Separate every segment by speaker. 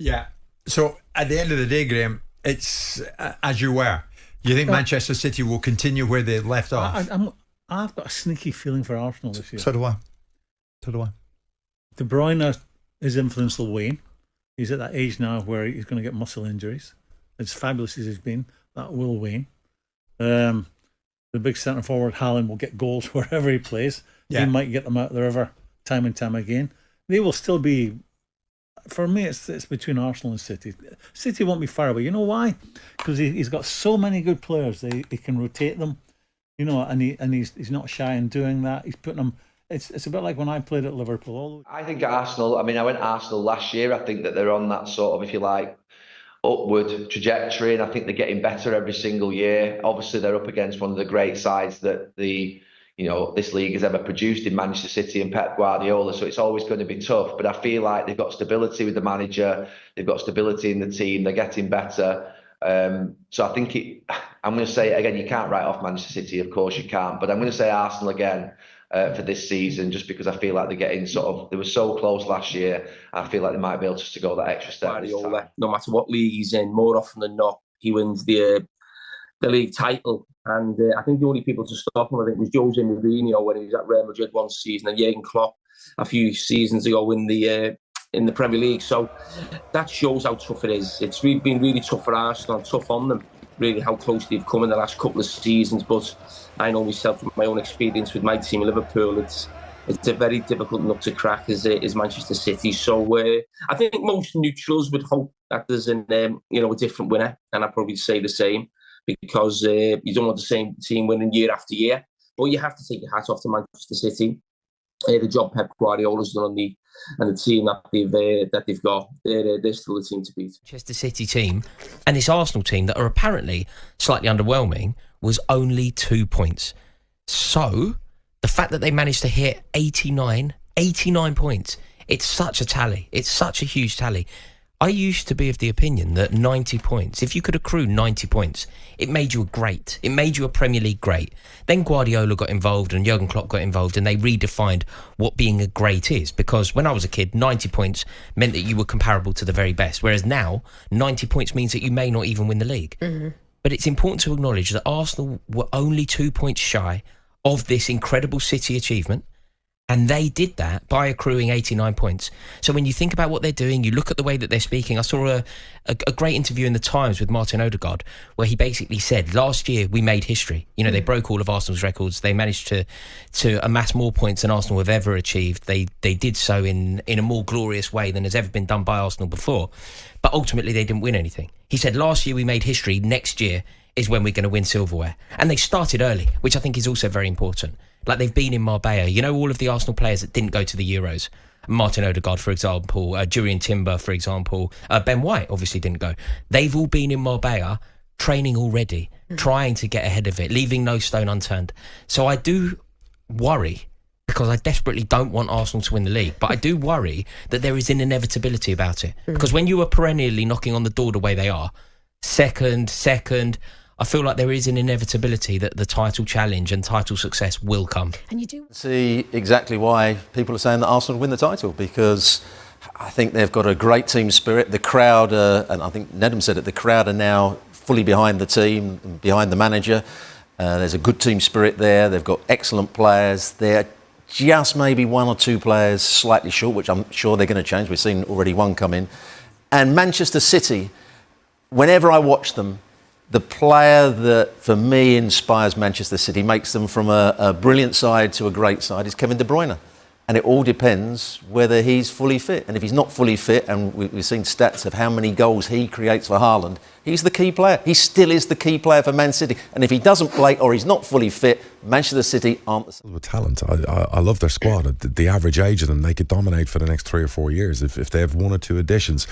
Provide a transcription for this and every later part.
Speaker 1: Yeah. So at the end of the day, Graeme, it's as you were. You think Manchester City will continue where they left off?
Speaker 2: I've got a sneaky feeling for Arsenal this year.
Speaker 3: So do I.
Speaker 2: De Bruyne, his influence will wane. He's at that age now where he's going to get muscle injuries. As fabulous as he's been, that will wane. The big centre forward, Haaland, will get goals wherever he plays. Yeah. He might get them out of the river time and time again. They will still be, for me, it's between Arsenal and City. City won't be far away. You know why? Because he's got so many good players. He can rotate them, and he's not shy in doing that. He's putting them. It's a bit like when I played at Liverpool.
Speaker 4: I think Arsenal, I went Arsenal last year. I think that they're on that sort of, if you like, upward trajectory, and I think they're getting better every single year. Obviously, they're up against one of the great sides that this league has ever produced in Manchester City and Pep Guardiola, so it's always going to be tough. But I feel like they've got stability with the manager, they've got stability in the team, they're getting better. So I think I'm going to say it again, you can't write off Manchester City, of course you can't, but I'm going to say Arsenal again. For this season, just because I feel like they're getting they were so close last year. I feel like they might be able to go that extra step.
Speaker 5: Guardiola, no matter what league he's in, more often than not, he wins the league title. And I think the only people to stop him, I think, was Jose Mourinho when he was at Real Madrid one season, and Jurgen Klopp a few seasons ago in the Premier League. So that shows how tough it is. It's been really tough for Arsenal, and tough on them, really, how close they've come in the last couple of seasons. But I know myself from my own experience with my team, Liverpool, it's a very difficult nut to crack as Manchester City. So I think most neutrals would hope that there's a different winner, and I'd probably say the same, because you don't want the same team winning year after year. But you have to take your hat off to Manchester City. The job Pep Guardiola's done on the team that they've got, they're still the team to beat.
Speaker 6: Manchester City team and this Arsenal team that are apparently slightly underwhelming was only 2 points. So the fact that they managed to hit 89 points, it's such a tally. It's such a huge tally. I used to be of the opinion that 90 points, if you could accrue 90 points, it made you a great. It made you a Premier League great. Then Guardiola got involved and Jurgen Klopp got involved, and they redefined what being a great is. Because when I was a kid, 90 points meant that you were comparable to the very best. Whereas now, 90 points means that you may not even win the league. Mm-hmm. But it's important to acknowledge that Arsenal were only 2 points shy of this incredible City achievement. And they did that by accruing 89 points. So when you think about what they're doing, you look at the way that they're speaking. I saw a great interview in The Times with Martin Odegaard, where he basically said, last year we made history. They broke all of Arsenal's records. They managed to amass more points than Arsenal have ever achieved. They did so in a more glorious way than has ever been done by Arsenal before. But ultimately, they didn't win anything. He said, last year we made history. Next year is when we're going to win silverware. And they started early, which I think is also very important. Like, they've been in Marbella. All of the Arsenal players that didn't go to the Euros. Martin Odegaard, for example, Jurrien Timber, for example, Ben White obviously didn't go. They've all been in Marbella training already, trying to get ahead of it, leaving no stone unturned. So I do worry, because I desperately don't want Arsenal to win the league, but I do worry that there is an inevitability about it. Because when you are perennially knocking on the door the way they are, second, I feel like there is an inevitability that the title challenge and title success will come.
Speaker 7: And you do
Speaker 3: see exactly why people are saying that Arsenal win the title, because I think they've got a great team spirit. The crowd, and I think Nedum said it, the crowd are now fully behind the team, behind the manager. There's a good team spirit there. They've got excellent players. They're just maybe one or two players slightly short, which I'm sure they're going to change. We've seen already one come in. And Manchester City, whenever I watch them, the player that, for me, inspires Manchester City, makes them from a brilliant side to a great side, is Kevin De Bruyne. And it all depends whether he's fully fit. And if he's not fully fit, and we've seen stats of how many goals he creates for Haaland, he's the key player. He still is the key player for Man City. And if he doesn't play or he's not fully fit, Manchester City aren't the same.
Speaker 8: With talent, I love their squad. The average age of them, they could dominate for the next 3 or 4 years if they have 1 or 2 additions.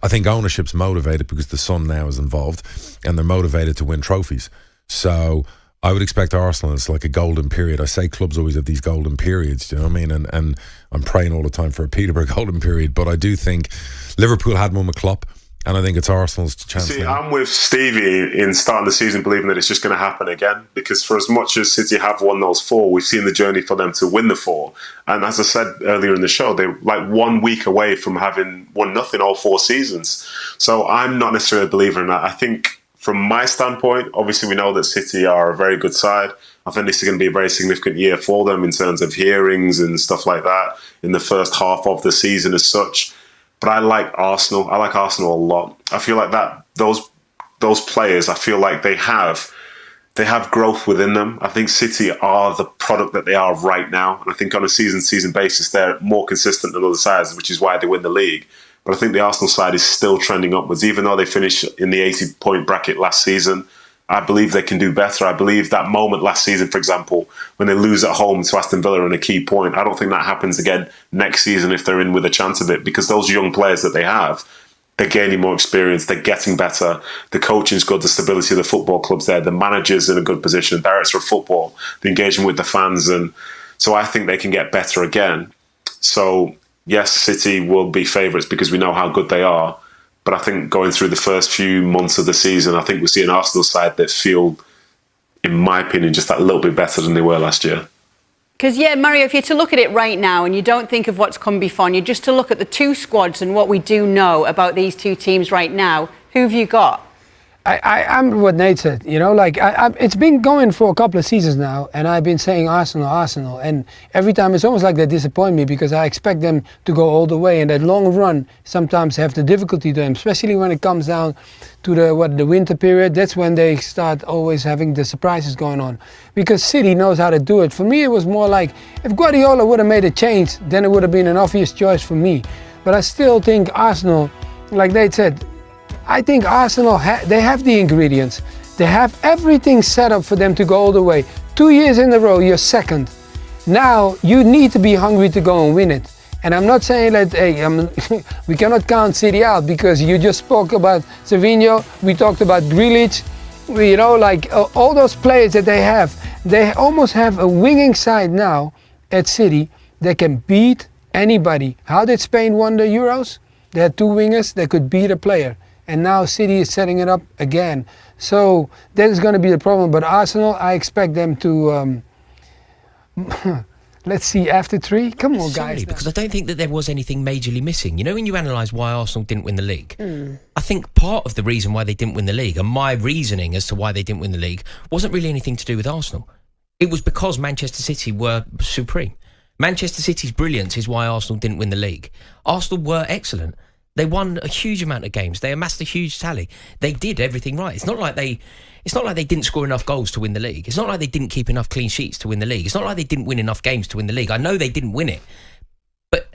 Speaker 8: I think ownership's motivated because the son now is involved, and they're motivated to win trophies. So I would expect Arsenal, it's like a golden period. I say clubs always have these golden periods, do you know what I mean? And I'm praying all the time for a Peterborough golden period, but I do think Liverpool had one with Klopp. And I think it's Arsenal's chance.
Speaker 7: See,
Speaker 8: now.
Speaker 7: I'm with Stevie in starting the season believing that it's just going to happen again, because for as much as City have won those 4, we've seen the journey for them to win the 4. And as I said earlier in the show, they're like 1 week away from having won nothing all 4 seasons. So I'm not necessarily a believer in that. I think from my standpoint, obviously we know that City are a very good side. I think this is going to be a very significant year for them in terms of hearings and stuff like that in the first half of the season as such. But I like Arsenal. I like Arsenal a lot. I feel like that those players, I feel like they have growth within them. I think City are the product that they are right now. And I think on a season basis, they're more consistent than other sides, which is why they win the league. But I think the Arsenal side is still trending upwards, even though they finished in the 80-point bracket last season. I believe they can do better. I believe that moment last season, for example, when they lose at home to Aston Villa on a key point, I don't think that happens again next season if they're in with a chance of it, because those young players that they have, they're gaining more experience, they're getting better, the coaching's good, the stability of the football club's there, the manager's in a good position, the director of football, the engagement with the fans, and so I think they can get better again. So yes, City will be favourites because we know how good they are. But I think going through the first few months of the season, I think we'll see an Arsenal side that feel, in my opinion, just that little bit better than they were last year.
Speaker 9: Because, yeah, Mario, if you're to look at it right now and you don't think of what's come before, and you're just to look at the 2 squads and what we do know about these 2 teams right now, who have you got?
Speaker 10: I'm what Nate said, you know, like it's been going for a couple of seasons now, and I've been saying Arsenal, and every time it's almost like they disappoint me because I expect them to go all the way, and that long run sometimes have the difficulty to them, especially when it comes down to the winter period. That's when they start always having the surprises going on, because City knows how to do it. For me, it was more like if Guardiola would have made a change, then it would have been an obvious choice for me. But I still think Arsenal, like Nate said, I think Arsenal, they have the ingredients. They have everything set up for them to go all the way. 2 years in a row, you're second. Now, you need to be hungry to go and win it. And I'm not saying that, hey, we cannot count City out, because you just spoke about Savinho, we talked about Grealish, you know, like all those players that they almost have a winging side now at City that can beat anybody. How did Spain win the Euros? They had 2 wingers that could beat a player. And now City is setting it up again. So that is going to be the problem. But Arsenal, I expect them to, let's see, after 3? Come on, guys.
Speaker 6: Because I don't think that there was anything majorly missing. You know, when you analyse why Arsenal didn't win the league, I think part of the reason why they didn't win the league, and my reasoning as to why they didn't win the league, wasn't really anything to do with Arsenal. It was because Manchester City were supreme. Manchester City's brilliance is why Arsenal didn't win the league. Arsenal were excellent. They won a huge amount of games. They amassed a huge tally. They did everything right. It's not like they didn't score enough goals to win the league. It's not like they didn't keep enough clean sheets to win the league. It's not like they didn't win enough games to win the league. I know they didn't win it. But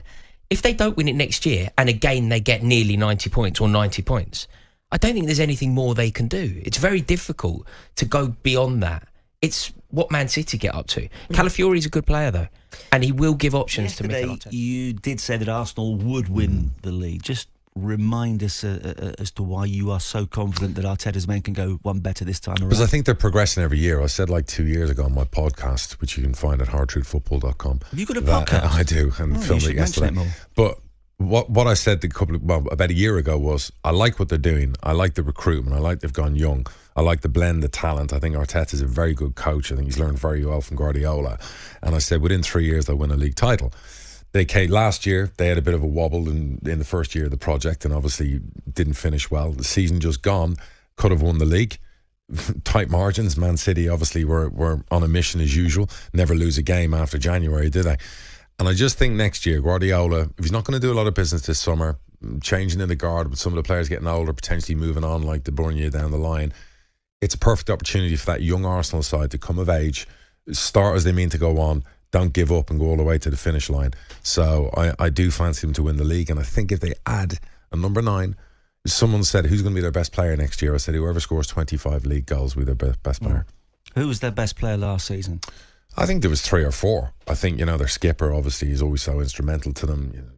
Speaker 6: if they don't win it next year, and again they get nearly 90 points or 90 points, I don't think there's anything more they can do. It's very difficult to go beyond that. It's what Man City get up to. Calafiori's a good player, though, and he will give options to Mikel Arteta.
Speaker 11: You did say that Arsenal would win the league. Just remind us as to why you are so confident that Arteta's men can go one better this time around.
Speaker 8: Because I think they're progressing every year. I said like 2 years ago on my podcast, which you can find at hardtruthfootball.com.
Speaker 11: Have you got a podcast?
Speaker 8: I do, and filmed it yesterday. But what I said about a year ago was, I like what they're doing. I like the recruitment. I like they've gone young. I like the blend, the talent. I think Arteta's a very good coach. I think he's learned very well from Guardiola. And I said within 3 years they'll win a league title. They came last year. They had a bit of a wobble in the first year of the project, and obviously didn't finish well. The season just gone, could have won the league. Tight margins. Man City obviously were on a mission as usual. Never lose a game after January, did they? And I just think next year, Guardiola, if he's not going to do a lot of business this summer, changing in the guard with some of the players getting older, potentially moving on like De Bruyne down the line, it's a perfect opportunity for that young Arsenal side to come of age, start as they mean to go on, don't give up and go all the way to the finish line. So I do fancy them to win the league. And I think if they add a number 9, someone said, who's going to be their best player next year? I said, whoever scores 25 league goals will be their best player.
Speaker 11: Who was their best player last season?
Speaker 8: I think there was 3 or 4. I think, their skipper, obviously, is always so instrumental to them.